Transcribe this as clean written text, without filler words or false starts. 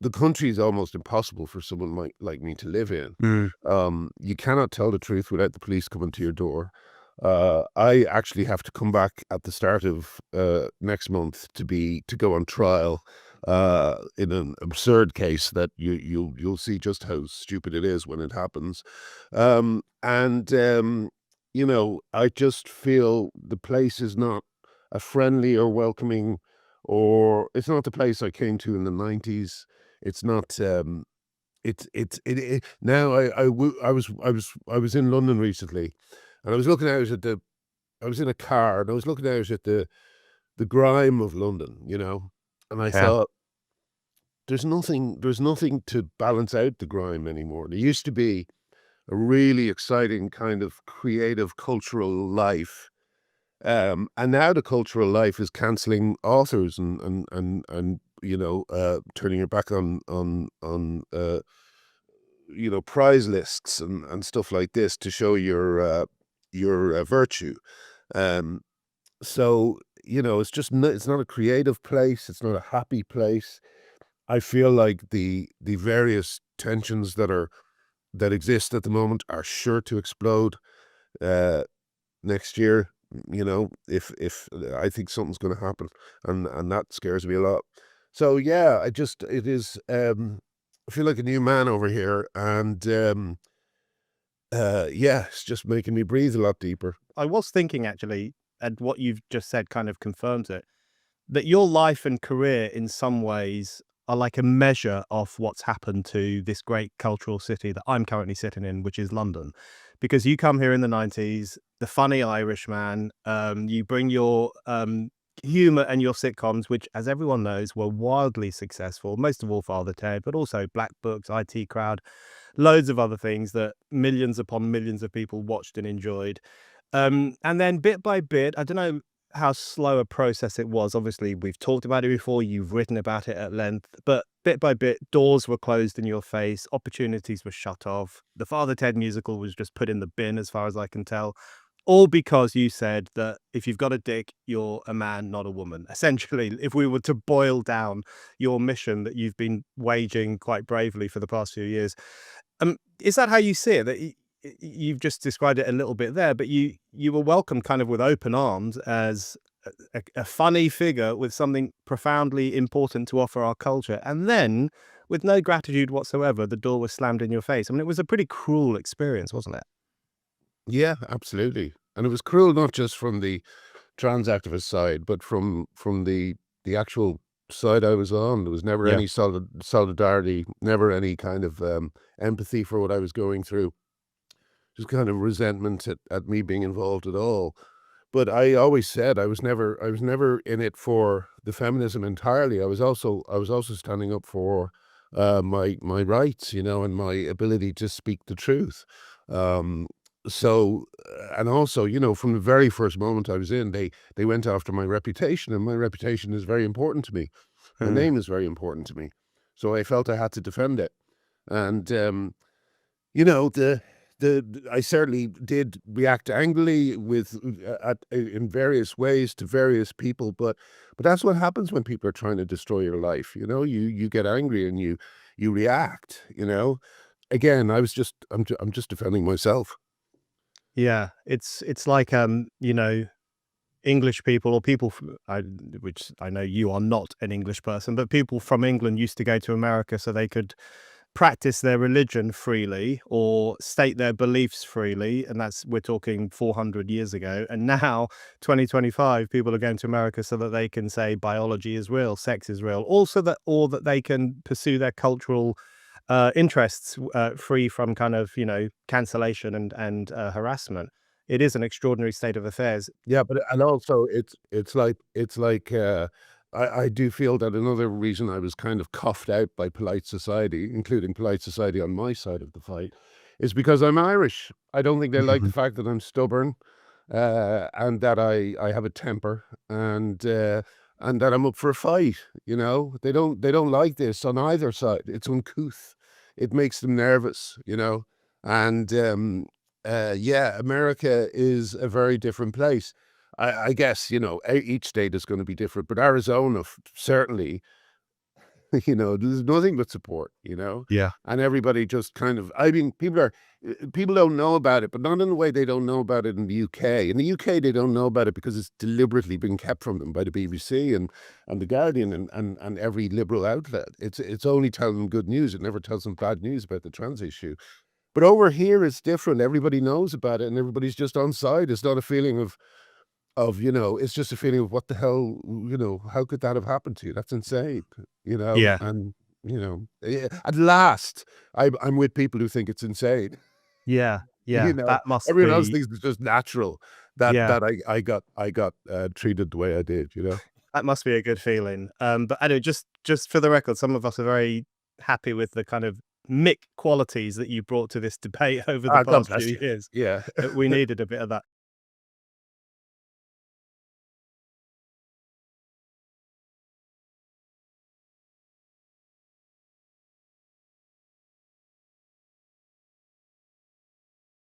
the country is almost impossible for someone like me to live in. Mm. You cannot tell the truth without the police coming to your door. I actually have to come back at the start of next month to go on trial in an absurd case that you'll see just how stupid it is when it happens. And I just feel the place is not a friendly or welcoming, or it's not the place I came to in the 90s. It's not. It now I was in London recently, and I was looking out at the I was in a car and I was looking out at the grime of London, and I Yeah. thought there's nothing to balance out the grime anymore. There used to be a really exciting kind of creative cultural life. And now the cultural life is canceling authors and turning your back on prize lists and stuff like this to show your virtue. Um, so it's not a creative place. It's not a happy place. I feel like the various tensions that exist at the moment are sure to explode uh, next year. If I think something's going to happen, and that scares me a lot. So yeah, it is. I feel like a new man over here, and yeah, it's just making me breathe a lot deeper. I was thinking actually, and what you've just said kind of confirms it, that your life and career in some ways are like a measure of what's happened to this great cultural city that I'm currently sitting in, which is London. Because you come here in the 90s, the funny Irishman, you bring your humor and your sitcoms, which, as everyone knows, were wildly successful, most of all Father Ted, but also Black Books, IT Crowd, loads of other things that millions upon millions of people watched and enjoyed. And then bit by bit, I don't know how slow a process it was. Obviously, we've talked about it before, you've written about it at length, but bit by bit, doors were closed in your face, opportunities were shut off. The Father Ted musical was just put in the bin, as far as I can tell. All because you said that if you've got a dick, you're a man, not a woman. Essentially, if we were to boil down your mission that you've been waging quite bravely for the past few years, is that how you see it? That you've just described it a little bit there, but you were welcomed kind of with open arms as a funny figure with something profoundly important to offer our culture, and then with no gratitude whatsoever, the door was slammed in your face. I mean, it was a pretty cruel experience, wasn't it? Yeah, absolutely. And it was cruel not just from the trans activist side, but from the actual side I was on. There was never Yeah. any solidarity, never any kind of empathy for what I was going through. Just kind of resentment at me being involved at all. But I always said I was never in it for the feminism entirely. I was also standing up for my rights, and my ability to speak the truth. Um, and also, from the very first moment I was in, they went after my reputation, and my reputation is very important to me. My Mm. name is very important to me. So I felt I had to defend it. And you know, I certainly did react angrily in various ways to various people, but that's what happens when people are trying to destroy your life. You get angry and you react. Again, I'm just defending myself. Yeah, it's like, English people or people from which I know you are not an English person, but people from England used to go to America so they could practice their religion freely or state their beliefs freely, and that's we're talking 400 years ago. And now, 2025, people are going to America so that they can say biology is real, sex is real, also that or that they can pursue their cultural interests free from kind of cancellation and harassment. It is an extraordinary state of affairs. Yeah, but and also it's like I do feel that another reason I was kind of coughed out by polite society, including polite society on my side of the fight, is because I'm Irish. I don't think they like the fact that I'm stubborn, and that I have a temper, and that I'm up for a fight. They don't like this on either side. It's uncouth. It makes them nervous. And yeah, America is a very different place. I guess each state is going to be different, but Arizona certainly You know, there's nothing but support, Yeah. and everybody just kind of, I mean, people don't know about it, but not in the way they don't know about it in the UK. In the UK, they don't know about it because it's deliberately been kept from them by the BBC and the Guardian and every liberal outlet. It's only telling them good news. It never tells them bad news about the trans issue. But over here, it's different. Everybody knows about it, and everybody's just on side. It's not a feeling of, it's just a feeling of what the hell, how could that have happened to you? That's insane, Yeah. and, at last, I'm with people who think it's insane, Yeah. you Yeah. know? That must Everyone else be. thinks it's just natural that Yeah. that I got treated the way I did, That must be a good feeling. But anyway, just for the record, some of us are very happy with the kind of Mick qualities that you brought to this debate over the Ah, God past few bless you. years. Yeah. We needed a bit of that.